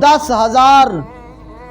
10,000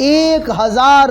1000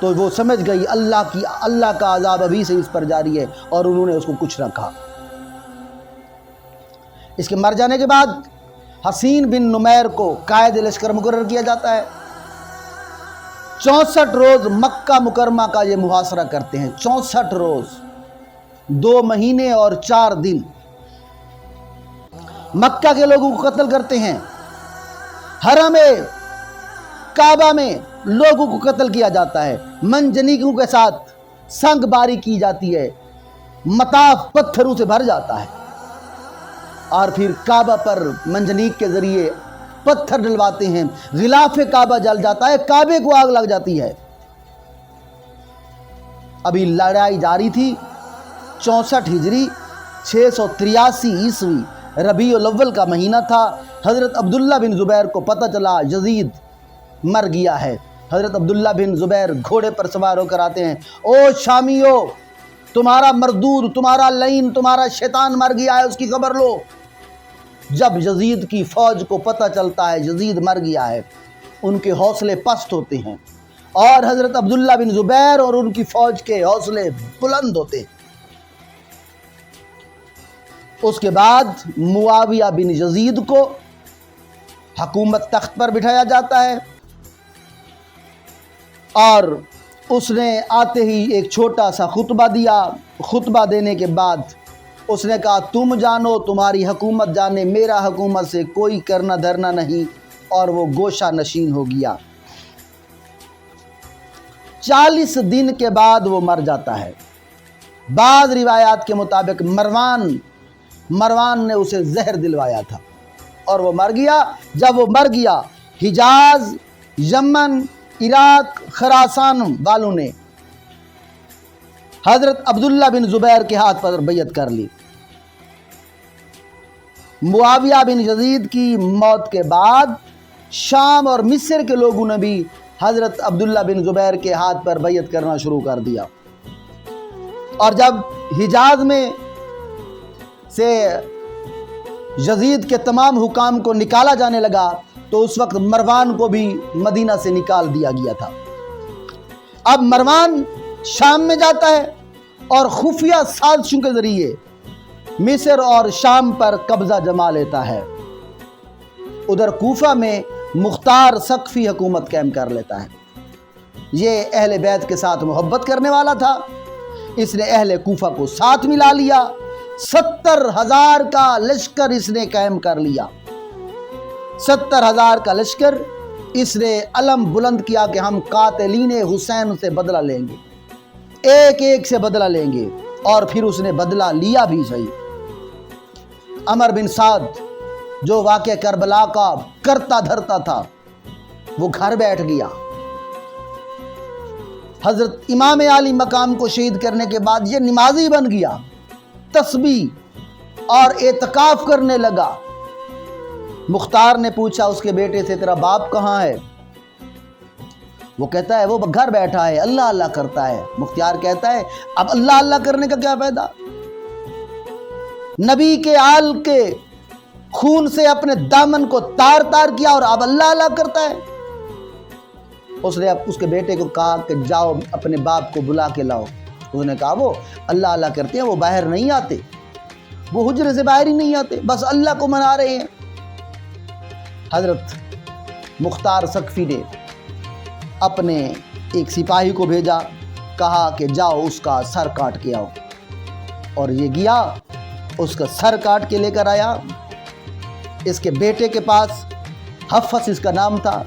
تو وہ سمجھ گئی اللہ کا عذاب ابھی سے اس پر جاری ہے، اور انہوں نے اس کو کچھ نہ کہا۔ اس کے مر جانے کے بعد حسین بن نمیر کو قائد لشکر مقرر کیا جاتا ہے۔ 64 روز مکہ مکرمہ کا یہ محاصرہ کرتے ہیں، 64 روز، 2 مہینے اور 4 دن مکہ کے لوگوں کو قتل کرتے ہیں۔ حرم کعبہ میں لوگوں کو قتل کیا جاتا ہے، منجنیقوں کے ساتھ سنگ باری کی جاتی ہے، مطاف پتھروں سے بھر جاتا ہے، اور پھر کعبہ پر منجنیق کے ذریعے پتھر ڈلواتے ہیں، غلاف کعبہ جل جاتا ہے، کعبے کو آگ لگ جاتی ہے۔ ابھی لڑائی جاری تھی۔ 64 ہجری 683 عیسوی ربیع الاول کا مہینہ تھا۔ حضرت عبداللہ بن زبیر کو پتہ چلا یزید مر گیا ہے۔ حضرت عبداللہ بن زبیر گھوڑے پر سوار ہو کر آتے ہیں، او شامیو، تمہارا مردود، تمہارا لعین، تمہارا شیطان مر گیا ہے، اس کی خبر لو۔ جب یزید کی فوج کو پتہ چلتا ہے یزید مر گیا ہے، ان کے حوصلے پست ہوتے ہیں، اور حضرت عبداللہ بن زبیر اور ان کی فوج کے حوصلے بلند ہوتے ہیں۔ اس کے بعد معاویہ بن یزید کو حکومت تخت پر بٹھایا جاتا ہے، اور اس نے آتے ہی ایک چھوٹا سا خطبہ دیا۔ خطبہ دینے کے بعد اس نے کہا، تم جانو، تمہاری حکومت جانے، میرا حکومت سے کوئی کرنا دھرنا نہیں، اور وہ گوشہ نشین ہو گیا۔ 40 دن کے بعد وہ مر جاتا ہے۔ بعض روایات کے مطابق مروان نے اسے زہر دلوایا تھا اور وہ مر گیا۔ جب وہ مر گیا، حجاز، یمن، عراق، خراسان والوں نے حضرت عبداللہ بن زبیر کے ہاتھ پر بیعت کر لی۔ معاویہ بن یزید کی موت کے بعد شام اور مصر کے لوگوں نے بھی حضرت عبداللہ بن زبیر کے ہاتھ پر بیعت کرنا شروع کر دیا، اور جب حجاز میں سے یزید کے تمام حکام کو نکالا جانے لگا تو اس وقت مروان کو بھی مدینہ سے نکال دیا گیا تھا۔ اب مروان شام میں جاتا ہے اور خفیہ سازشوں کے ذریعے مصر اور شام پر قبضہ جما لیتا ہے۔ ادھر کوفہ میں مختار ثقفی حکومت قائم کر لیتا ہے۔ یہ اہل بیت کے ساتھ محبت کرنے والا تھا، اس نے اہل کوفہ کو ساتھ ملا لیا، 70,000 کا لشکر اس نے قائم کر لیا۔ 70,000 کا لشکر، اس نے علم بلند کیا کہ ہم قاتلین حسین سے بدلہ لیں گے، ایک ایک سے بدلہ لیں گے، اور پھر اس نے بدلہ لیا بھی صحیح۔ عمر بن سعد جو واقعہ کربلا کا کرتا دھرتا تھا، وہ گھر بیٹھ گیا۔ حضرت امام علی مقام کو شہید کرنے کے بعد یہ نمازی بن گیا، تسبیح اور اعتکاف کرنے لگا۔ مختار نے پوچھا اس کے بیٹے سے، تیرا باپ کہاں ہے؟ وہ کہتا ہے وہ گھر بیٹھا ہے، اللہ اللہ کرتا ہے۔ مختار کہتا ہے اب اللہ اللہ کرنے کا کیا فائدہ؟ نبی کے آل کے خون سے اپنے دامن کو تار تار کیا اور اب اللہ اللہ کرتا ہے۔ اس نے اس کے بیٹے کو کہا کہ جاؤ اپنے باپ کو بلا کے لاؤ۔ اس نے کہا وہ اللہ اللہ کرتے ہیں، وہ باہر نہیں آتے، وہ حجرے سے باہر ہی نہیں آتے، بس اللہ کو منا رہے ہیں۔ حضرت مختار ثقفی نے اپنے ایک سپاہی کو بھیجا، کہا کہ جاؤ اس کا سر کاٹ کے آؤ، اور یہ گیا، اس کا سر کاٹ کے لے کر آیا۔ اس کے بیٹے کے پاس، حفص اس کا نام تھا،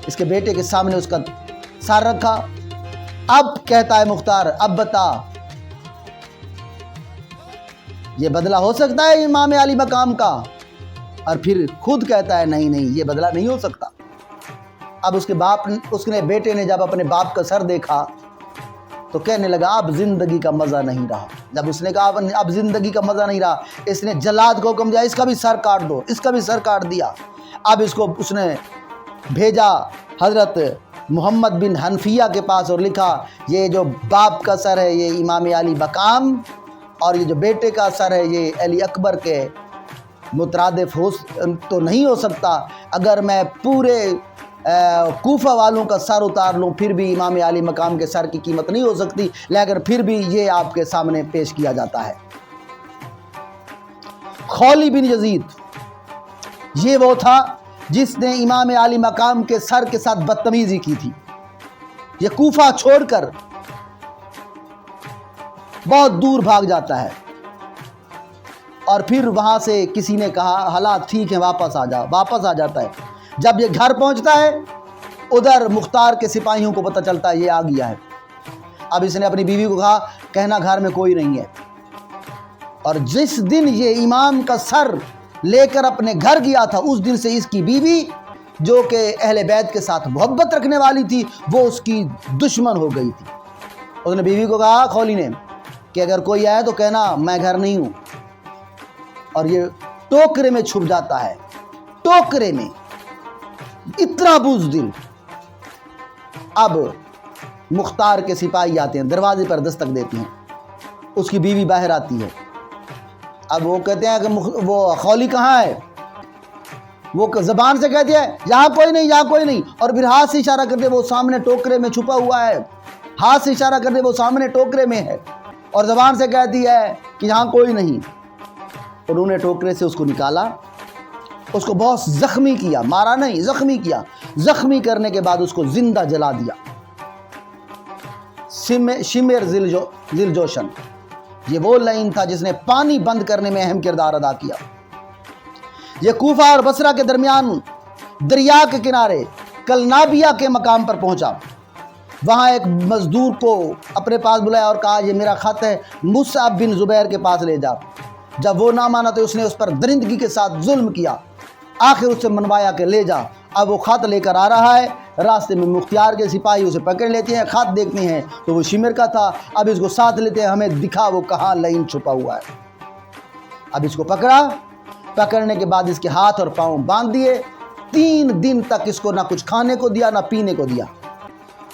اس کے بیٹے کے سامنے اس کا سر رکھا۔ اب کہتا ہے مختار، اب بتا یہ بدلہ ہو سکتا ہے امام علی مقام کا؟ اور پھر خود کہتا ہے نہیں نہیں، یہ بدلہ نہیں ہو سکتا۔ اب اس کے بیٹے نے جب اپنے باپ کا سر دیکھا تو کہنے لگا اب زندگی کا مزہ نہیں رہا۔ جب اس نے کہا اب زندگی کا مزہ نہیں رہا، اس نے جلاد کو حکم دیا اس کا بھی سر کاٹ دو، اس کا بھی سر کاٹ دیا۔ اب اس نے بھیجا حضرت محمد بن حنفیہ کے پاس اور لکھا یہ جو باپ کا سر ہے یہ امام علی مقام، اور یہ جو بیٹے کا سر ہے یہ علی اکبر کے مترادف تو نہیں ہو سکتا۔ اگر میں پورے کوفہ والوں کا سر اتار لوں پھر بھی امام عالی مقام کے سر کی قیمت نہیں ہو سکتی، لیکن پھر بھی یہ آپ کے سامنے پیش کیا جاتا ہے۔ خولی بن یزید یہ وہ تھا جس نے امام عالی مقام کے سر کے ساتھ بدتمیزی کی تھی۔ یہ کوفہ چھوڑ کر بہت دور بھاگ جاتا ہے، اور پھر وہاں سے کسی نے کہا حالات ٹھیک ہے واپس آ جاتا ہے۔ جب یہ گھر پہنچتا ہے ادھر مختار کے سپاہیوں کو پتہ چلتا ہے یہ آ گیا ہے۔ اب اس نے اپنی بیوی کو کہا کہنا گھر میں کوئی نہیں ہے، اور جس دن یہ امام کا سر لے کر اپنے گھر گیا تھا اس دن سے اس کی بیوی جو کہ اہل بیت کے ساتھ محبت رکھنے والی تھی وہ اس کی دشمن ہو گئی تھی۔ اس نے بیوی کو کہا، خولی نے، کہ اگر کوئی آئے تو کہنا میں گھر نہیں ہوں، اور یہ ٹوکرے میں چھپ جاتا ہے، ٹوکرے میں، اتنا بزدل۔ اب مختار کے سپاہی آتے ہیں، دروازے پر دستک دیتے ہیں، اس کی بیوی باہر آتی ہے۔ اب وہ کہتے ہیں کہ وہ خولی کہاں ہے؟ وہ زبان سے کہتی ہے یہاں کوئی نہیں، یہاں کوئی نہیں، اور پھر ہاتھ سے اشارہ کرتے وہ سامنے ٹوکرے میں چھپا ہوا ہے، ہاتھ سے اشارہ کرتے وہ سامنے ٹوکرے میں ہے، اور زبان سے کہتی ہے کہ یہاں کوئی نہیں۔ انہوں نے ٹوکرے سے اس کو نکالا، اس کو بہت زخمی کیا، مارا نہیں، زخمی کیا۔ زخمی کرنے کے بعد اس کو زندہ جلا دیا۔ شمر ذل جوشن یہ وہ لائن تھا جس نے پانی بند کرنے میں اہم کردار ادا کیا۔ یہ کوفہ اور بصرہ کے درمیان دریا کے کنارے کلنابیہ کے مقام پر پہنچا۔ وہاں ایک مزدور کو اپنے پاس بلایا اور کہا یہ میرا خط ہے، مصعب بن زبیر کے پاس لے جا۔ جب وہ نہ مانا تو اس نے اس پر درندگی کے ساتھ ظلم کیا، آخر اس سے منوایا کہ لے جا۔ اب وہ خط لے کر آ رہا ہے، راستے میں مختار کے سپاہی اسے پکڑ لیتے ہیں، خط دیکھتے ہیں تو وہ شمر کا تھا۔ اب اس کو ساتھ لیتے ہیں، ہمیں دکھا وہ کہاں لائن چھپا ہوا ہے۔ اب اس کو پکڑا، پکڑنے کے بعد اس کے ہاتھ اور پاؤں باندھ دیے۔ 3 دن تک اس کو نہ کچھ کھانے کو دیا نہ پینے کو دیا۔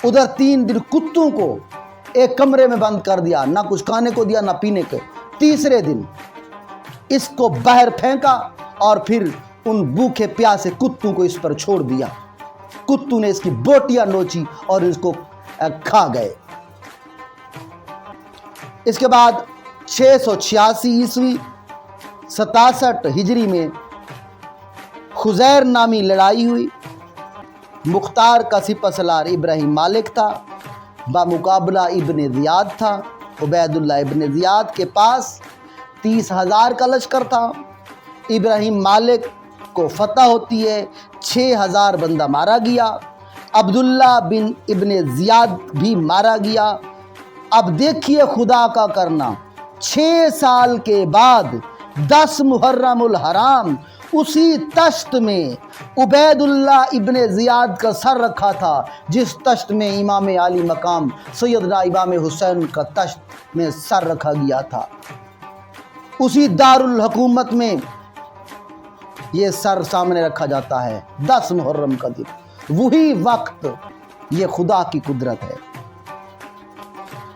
ادھر 3 دن کتوں کو ایک کمرے میں بند کر دیا، نہ کچھ کھانے کو دیا نہ پینے کو۔ تیسرے دن اس کو باہر پھینکا اور پھر ان بھوکے پیاسے کتوں کو اس پر چھوڑ دیا۔ کتوں نے اس کی بوٹیاں نوچی اور اس کو کھا گئے۔ اس کے بعد 686 عیسوی 67 ہجری میں خزیر نامی لڑائی ہوئی۔ مختار کا سپہ سالار ابراہیم مالک تھا، بمقابلہ ابن زیاد تھا۔ عبید اللہ ابن زیاد کے پاس 30,000 کا لشکر تھا۔ ابراہیم مالک کو فتح ہوتی ہے، 6,000 بندہ مارا گیا۔ عبداللہ بن ابن زیاد بھی مارا گیا۔ اب دیکھیے خدا کا کرنا، 6 سال کے بعد 10 محرم الحرام اسی تشت میں عبید اللہ ابن زیاد کا سر رکھا تھا جس تشت میں امام عالی مقام سیدنا امام حسین کا تشت میں سر رکھا گیا تھا۔ اسی دارالحکومت میں یہ سر سامنے رکھا جاتا ہے 10 محرم کا دن، وہی وقت۔ یہ خدا کی قدرت ہے۔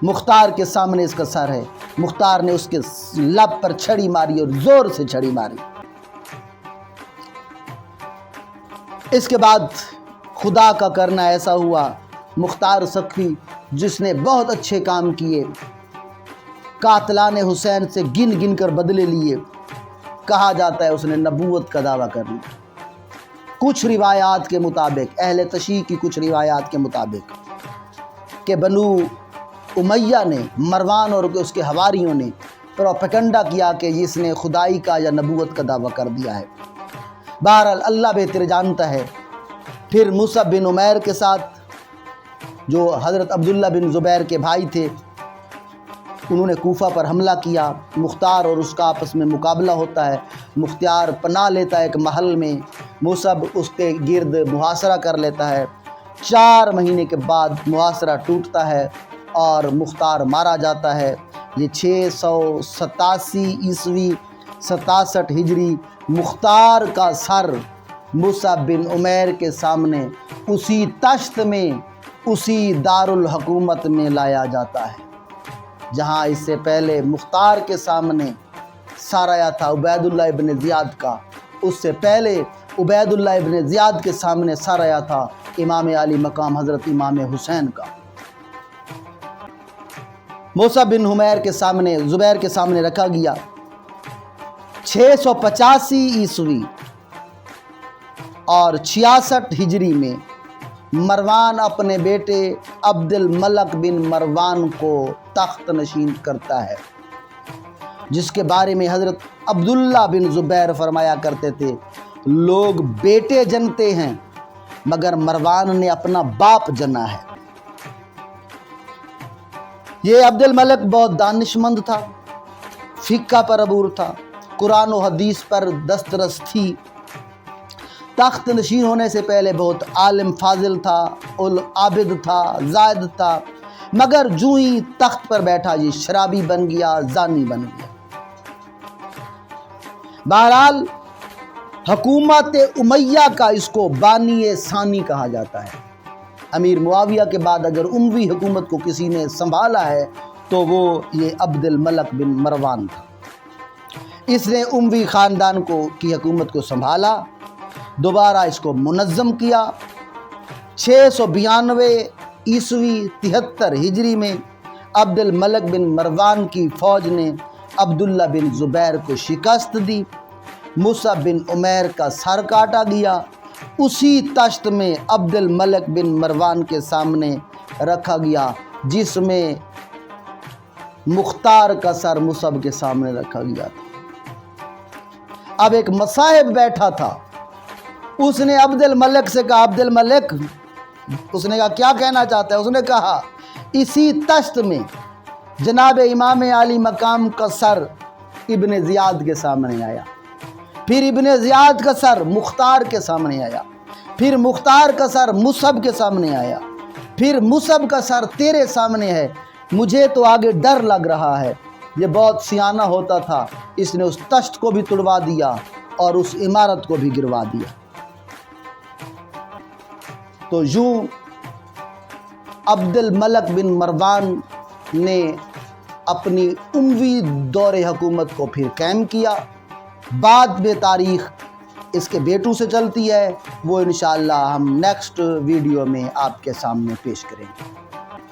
مختار کے سامنے اس کا سر ہے، مختار نے اس کے لب پر چھڑی ماری اور زور سے چھڑی ماری۔ اس کے بعد خدا کا کرنا ایسا ہوا، مختار سقفی جس نے بہت اچھے کام کیے، قاتلان حسین سے گن گن کر بدلے لیے، کہا جاتا ہے اس نے نبوت کا دعویٰ کر لیا۔ کچھ روایات کے مطابق، اہل تشیع کی کچھ روایات کے مطابق، کہ بنو امیہ نے، مروان اور اس کے حواریوں نے پروپیگنڈا کیا کہ اس نے خدائی کا یا نبوت کا دعویٰ کر دیا ہے۔ بہرحال اللہ بہتر جانتا ہے۔ پھر مصعب بن عمیر کے ساتھ جو حضرت عبداللہ بن زبیر کے بھائی تھے، انہوں نے کوفہ پر حملہ کیا۔ مختار اور اس کا آپس میں مقابلہ ہوتا ہے۔ مختار پناہ لیتا ہے ایک محل میں، مصعب اس کے گرد محاصرہ کر لیتا ہے۔ 4 مہینے کے بعد محاصرہ ٹوٹتا ہے اور مختار مارا جاتا ہے۔ یہ 687 عیسوی 67 ہجری مختار کا سر مصعب بن عمیر کے سامنے اسی تشت میں، اسی دارالحکومت میں لایا جاتا ہے جہاں اس سے پہلے مختار کے سامنے سر آیا تھا عبید اللہ ابن زیاد کا۔ اس سے پہلے عبید اللہ ابن زیاد کے سامنے سر آیا تھا امام علی مقام حضرت امام حسین کا مصعب بن زبیر کے سامنے رکھا گیا۔ 685 عیسوی اور 66 ہجری میں مروان اپنے بیٹے عبد الملک بن مروان کو تخت نشین کرتا ہے، جس کے بارے میں حضرت عبداللہ بن زبیر فرمایا کرتے تھے، لوگ بیٹے جنتے ہیں مگر مروان نے اپنا باپ جنا ہے۔ یہ عبد الملک بہت دانشمند تھا، فقہ پر عبور تھا، قرآن و حدیث پر دسترس تھی، تخت نشین ہونے سے پہلے بہت عالم فاضل تھا، عابد تھا، زاہد تھا، مگر جو ہی تخت پر بیٹھا یہ شرابی بن گیا، زانی بن گیا۔ بہرحال حکومت امیہ کا اس کو بانی ثانی کہا جاتا ہے۔ امیر معاویہ کے بعد اگر اموی حکومت کو کسی نے سنبھالا ہے تو وہ یہ عبد الملک بن مروان تھا۔ اس نے اموی خاندان کی حکومت کو سنبھالا، دوبارہ اس کو منظم کیا۔ 692 عیسوی 73 ہجری میں عبد الملک بن مروان کی فوج نے عبداللہ بن زبیر کو شکست دی، مصعب بن عمیر کا سر کاٹا گیا۔ اسی تشت میں عبد الملک بن مروان کے سامنے رکھا گیا، جس میں مختار کا سر مصعب کے سامنے رکھا گیا تھا۔ اب ایک مصاحب بیٹھا تھا، اس نے عبد الملک سے کہا، عبد الملک، اس نے کہا کیا کہنا چاہتا ہے؟ اس نے کہا اسی تشت میں جناب امام علی مقام کا سر ابن زیاد کے سامنے آیا، پھر ابن زیاد کا سر مختار کے سامنے آیا، پھر مختار کا سر مصعب کے سامنے آیا، پھر مصعب کا سر تیرے سامنے ہے، مجھے تو آگے ڈر لگ رہا ہے۔ یہ بہت سیانہ ہوتا تھا، اس نے اس تشت کو بھی توڑوا دیا اور اس عمارت کو بھی گروا دیا۔ تو یوں عبد الملک بن مروان نے اپنی اموی دور حکومت کو پھر قائم کیا۔ بعد میں تاریخ اس کے بیٹوں سے چلتی ہے، وہ انشاءاللہ ہم نیکسٹ ویڈیو میں آپ کے سامنے پیش کریں گے۔